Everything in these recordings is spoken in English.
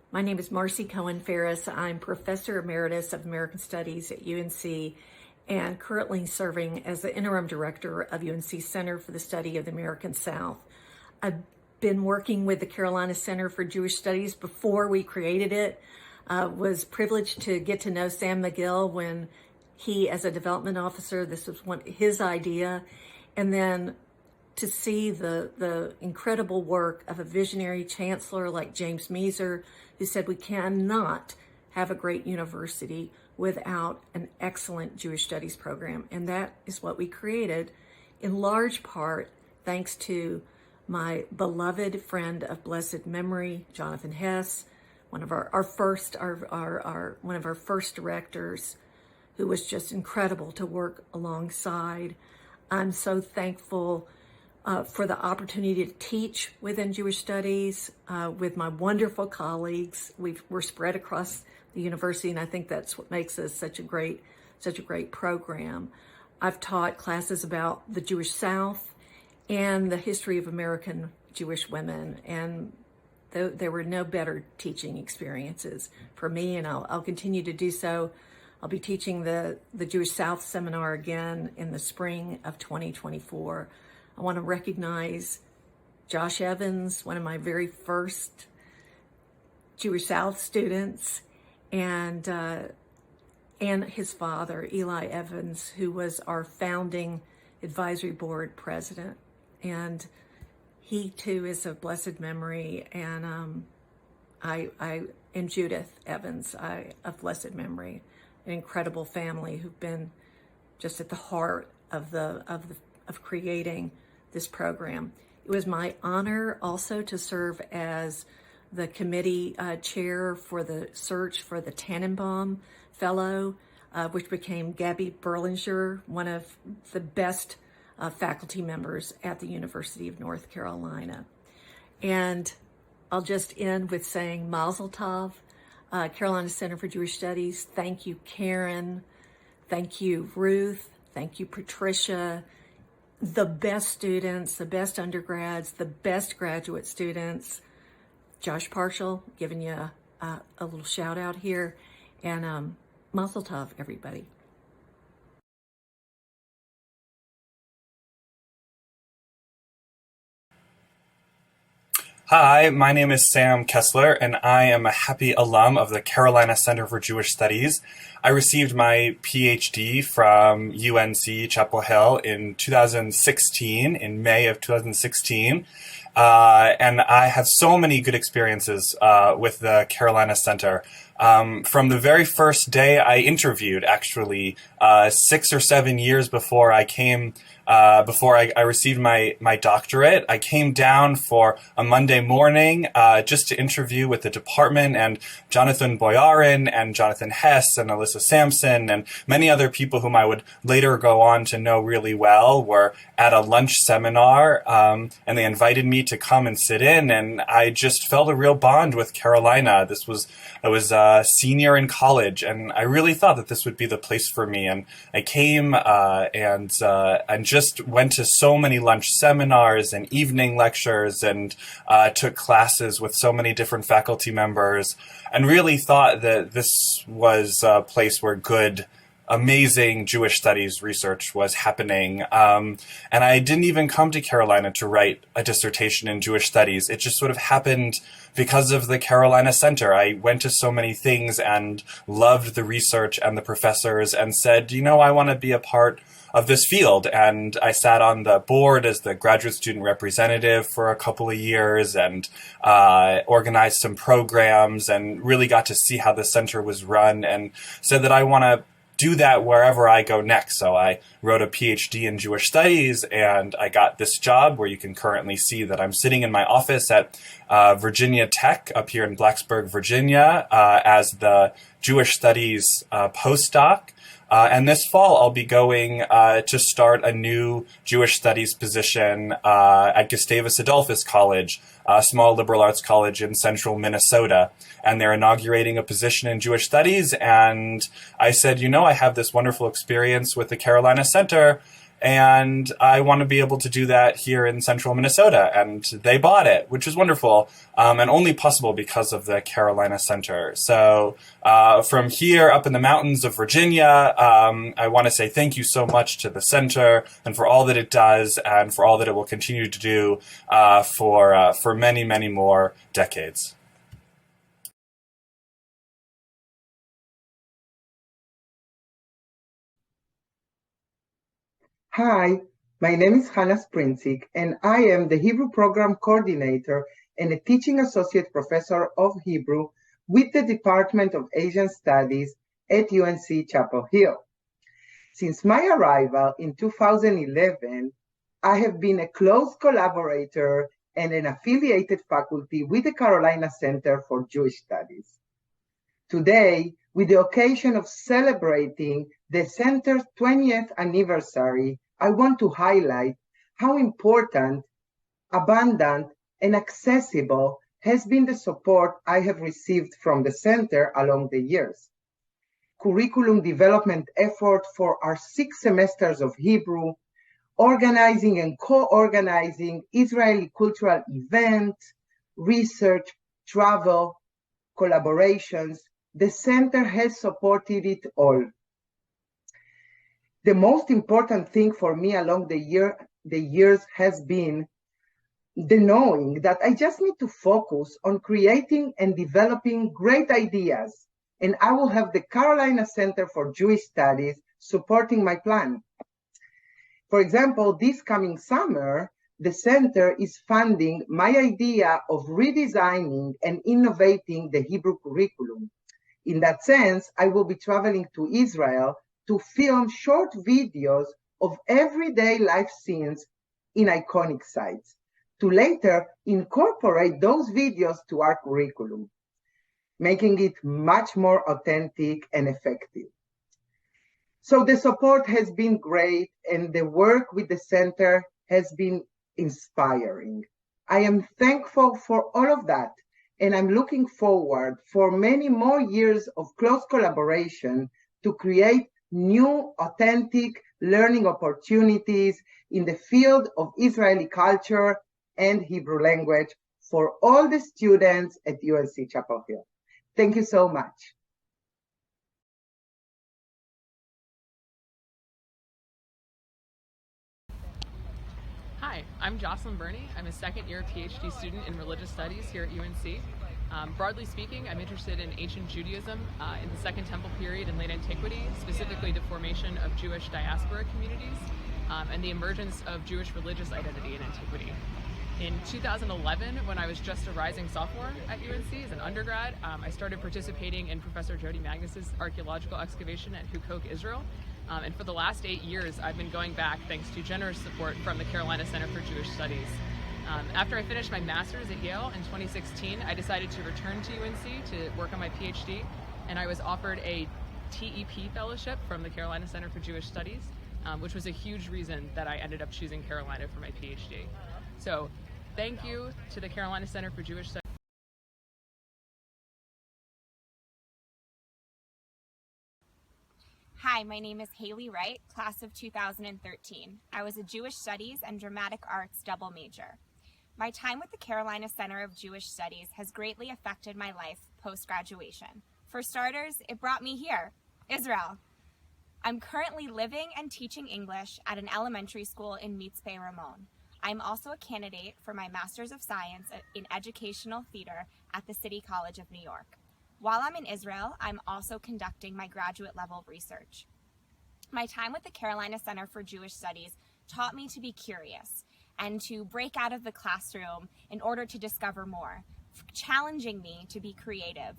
My name is Marcy Cohen Ferris. I'm Professor Emeritus of American Studies at UNC and currently serving as the Interim Director of UNC Center for the Study of the American South. I've been working with the Carolina Center for Jewish Studies before we created it. Was privileged to get to know Sam McGill when he, as a development officer, this was his idea, and then to see the incredible work of a visionary chancellor like James Measer, who said we cannot have a great university without an excellent Jewish studies program. And that is what we created, in large part thanks to my beloved friend of blessed memory, Jonathan Hess, one of our first directors, who was just incredible to work alongside. I'm so thankful for the opportunity to teach within Jewish studies with my wonderful colleagues. We're spread across the university, and I think that's what makes us such a great program. I've taught classes about the Jewish South and the history of American Jewish women, and there were no better teaching experiences for me, and I'll continue to do so. I'll be teaching the Jewish South seminar again in the spring of 2024. I want to recognize Josh Evans, one of my very first Jewish South students, and his father, Eli Evans, who was our founding advisory board president. And he too is of blessed memory, and and Judith Evans, of blessed memory, an incredible family who've been just at the heart of creating this program. It was my honor also to serve as the committee chair for the search for the Tannenbaum Fellow, which became Gabby Berlinger, one of the best faculty members at the University of North Carolina. And I'll just end with saying Mazel Tov, Carolina Center for Jewish Studies. Thank you, Karen. Thank you, Ruth. Thank you, Patricia. The best students, the best undergrads, the best graduate students. Josh Partial, giving you a little shout out here. And Mazel Tov, everybody. Hi, my name is Sam Kessler, and I am a happy alum of the Carolina Center for Jewish Studies. I received my PhD from UNC Chapel Hill in 2016, in May of 2016. And I have so many good experiences with the Carolina Center. From the very first day I interviewed, actually, 6 or 7 years before I came, before I received my doctorate, I came down for a Monday morning just to interview with the department, and Jonathan Boyarin and Jonathan Hess and Alyssa Sampson and many other people whom I would later go on to know really well were at a lunch seminar, and they invited me to come and sit in, and I just felt a real bond with Carolina. I was a senior in college, and I really thought that this would be the place for me. And I came and just went to so many lunch seminars and evening lectures, and took classes with so many different faculty members, and really thought that this was a place where good, amazing Jewish studies research was happening. And I didn't even come to Carolina to write a dissertation in Jewish studies. It just sort of happened because of the Carolina Center. I went to so many things and loved the research and the professors and said, I want to be a part of this field. And I sat on the board as the graduate student representative for a couple of years and organized some programs and really got to see how the center was run, and said that I want to do that wherever I go next. So I wrote a PhD in Jewish studies, and I got this job where you can currently see that I'm sitting in my office at Virginia Tech up here in Blacksburg, Virginia, as the Jewish studies postdoc. And this fall, I'll be going to start a new Jewish studies position at Gustavus Adolphus College, a small liberal arts college in central Minnesota. And they're inaugurating a position in Jewish studies. And I said, I have this wonderful experience with the Carolina Center. And I want to be able to do that here in central Minnesota. And they bought it, which is wonderful, and only possible because of the Carolina Center. So from here up in the mountains of Virginia, I want to say thank you so much to the center and for all that it does and for all that it will continue to do for many, many more decades. Hi, my name is Hannah Sprinzik, and I am the Hebrew Program Coordinator and a Teaching Associate Professor of Hebrew with the Department of Asian Studies at UNC Chapel Hill. Since my arrival in 2011, I have been a close collaborator and an affiliated faculty with the Carolina Center for Jewish Studies. Today, with the occasion of celebrating the Center's 20th anniversary, I want to highlight how important, abundant, and accessible has been the support I have received from the Center along the years. Curriculum development effort for our 6 semesters of Hebrew, organizing and co-organizing Israeli cultural events, research, travel, collaborations. The Center has supported it all. The most important thing for me along the years has been the knowing that I just need to focus on creating and developing great ideas, and I will have the Carolina Center for Jewish Studies supporting my plan. For example, this coming summer, the center is funding my idea of redesigning and innovating the Hebrew curriculum. In that sense, I will be traveling to Israel to film short videos of everyday life scenes in iconic sites, to later incorporate those videos to our curriculum, making it much more authentic and effective. So the support has been great, and the work with the center has been inspiring. I am thankful for all of that, and I'm looking forward for many more years of close collaboration to create new, authentic learning opportunities in the field of Israeli culture and Hebrew language for all the students at UNC Chapel Hill. Thank you so much. Hi, I'm Jocelyn Burney. I'm a second-year PhD student in religious studies here at UNC. Broadly speaking, I'm interested in ancient Judaism in the Second Temple period in late antiquity, specifically the formation of Jewish diaspora communities and the emergence of Jewish religious identity in antiquity. In 2011, when I was just a rising sophomore at UNC as an undergrad, I started participating in Professor Jody Magnus's archaeological excavation at Hukok, Israel. And for the last 8 years, I've been going back thanks to generous support from the Carolina Center for Jewish Studies. After I finished my master's at Yale in 2016, I decided to return to UNC to work on my PhD, and I was offered a TEP fellowship from the Carolina Center for Jewish Studies, which was a huge reason that I ended up choosing Carolina for my PhD. So thank you to the Carolina Center for Jewish Studies. Hi, my name is Haley Wright, class of 2013. I was a Jewish Studies and Dramatic Arts double major. My time with the Carolina Center of Jewish Studies has greatly affected my life post-graduation. For starters, it brought me here, Israel. I'm currently living and teaching English at an elementary school in Mitzpe Ramon. I'm also a candidate for my Master's of Science in Educational Theater at the City College of New York. While I'm in Israel, I'm also conducting my graduate level research. My time with the Carolina Center for Jewish Studies taught me to be curious and to break out of the classroom in order to discover more, challenging me to be creative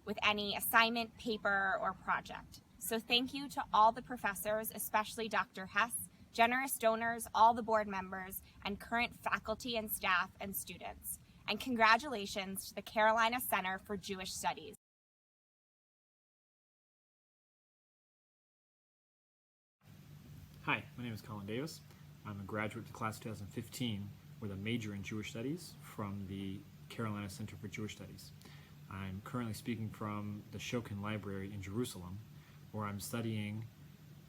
with any assignment, paper, or project. So thank you to all the professors, especially Dr. Hess, generous donors, all the board members, and current faculty and staff and students. And congratulations to the Carolina Center for Jewish Studies. Hi, my name is Colin Davis. I'm a graduate of the class of 2015 with a major in Jewish Studies from the Carolina Center for Jewish Studies. I'm currently speaking from the Shokin Library in Jerusalem, where I'm studying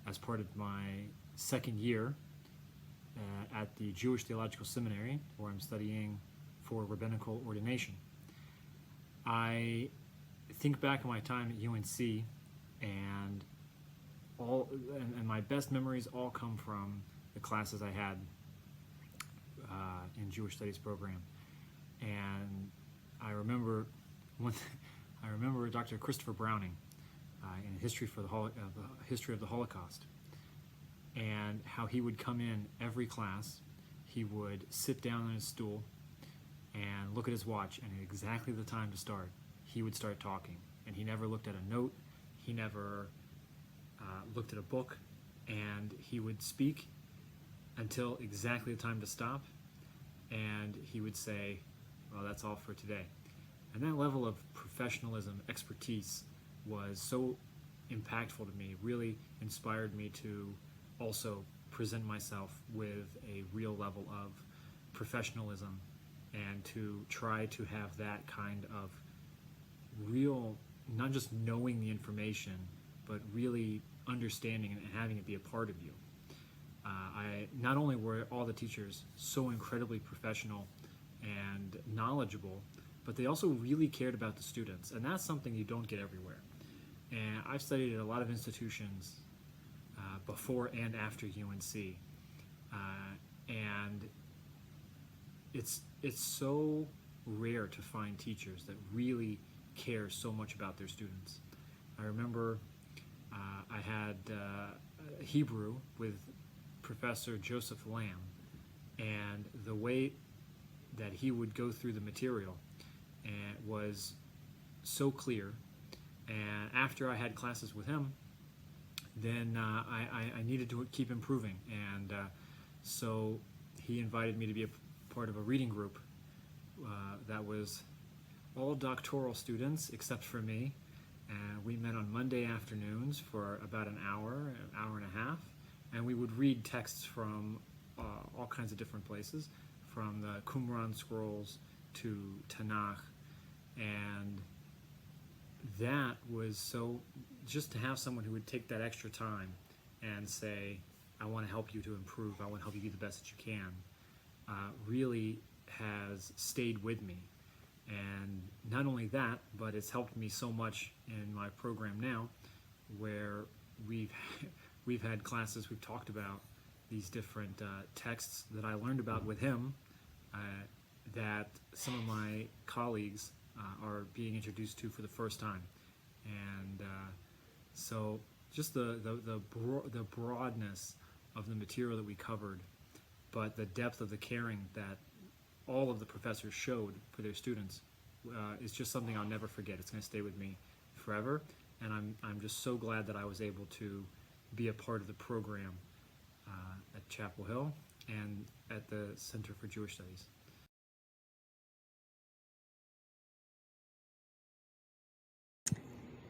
as part of my second year at the Jewish Theological Seminary, where I'm studying for rabbinical ordination. I think back on my time at UNC, and my best memories all come from the classes I had in Jewish Studies program. And I remember Dr. Christopher Browning in History of the Holocaust, and how he would come in every class. He would sit down on his stool and look at his watch, and at exactly the time to start, he would start talking. And he never looked at a note, he never looked at a book, and he would speak until exactly the time to stop, and he would say, well, that's all for today. And that level of professionalism, expertise, was so impactful to me, really inspired me to also present myself with a real level of professionalism, and to try to have that kind of real, not just knowing the information, but really understanding and having it be a part of you. Not only were all the teachers so incredibly professional and knowledgeable, but they also really cared about the students, and that's something you don't get everywhere. And I've studied at a lot of institutions before and after UNC, and it's so rare to find teachers that really care so much about their students. I remember I had Hebrew with Professor Joseph Lamb, and the way that he would go through the material was so clear. And after I had classes with him, then I needed to keep improving, and so he invited me to be a part of a reading group that was all doctoral students except for me, and we met on Monday afternoons for about an hour and a half, and we would read texts from all kinds of different places, from the Qumran scrolls to Tanakh, and that was so, just to have someone who would take that extra time and say, I want to help you to improve, I want to help you be the best that you can, really has stayed with me. And not only that, but it's helped me so much in my program now, where we've had classes, we've talked about these different texts that I learned about with him, that some of my colleagues are being introduced to for the first time. And so just the broadness of the material that we covered, but the depth of the caring that all of the professors showed for their students is just something I'll never forget. It's going to stay with me forever, and I'm just so glad that I was able to be a part of the program at Chapel Hill and at the Center for Jewish Studies.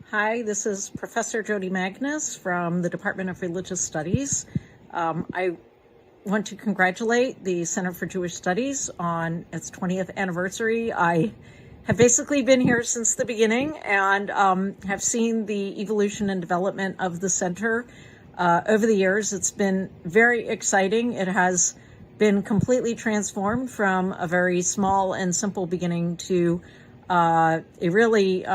Hi, this is Professor Jody Magnus from the Department of Religious Studies. I want to congratulate the Center for Jewish Studies on its 20th anniversary. I have basically been here since the beginning and have seen the evolution and development of the center over the years. It's been very exciting. It has been completely transformed from a very small and simple beginning to a really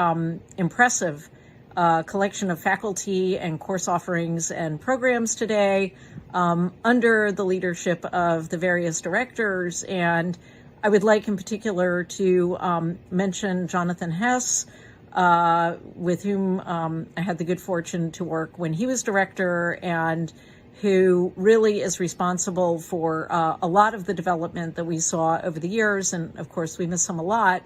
impressive collection of faculty and course offerings and programs today under the leadership of the various directors. And I would like in particular to mention Jonathan Hess, with whom I had the good fortune to work when he was director, and who really is responsible for a lot of the development that we saw over the years. And of course, we miss him a lot.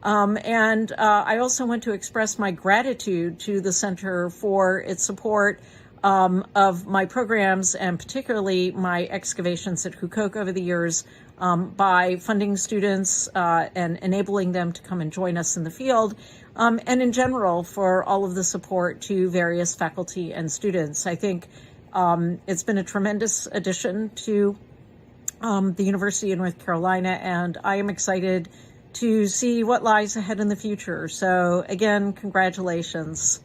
And I also want to express my gratitude to the Center for its support of my programs, and particularly my excavations at Hukok over the years, by funding students and enabling them to come and join us in the field, and in general for all of the support to various faculty and students. I think it's been a tremendous addition to the University of North Carolina, and I am excited to see what lies ahead in the future. So again, congratulations.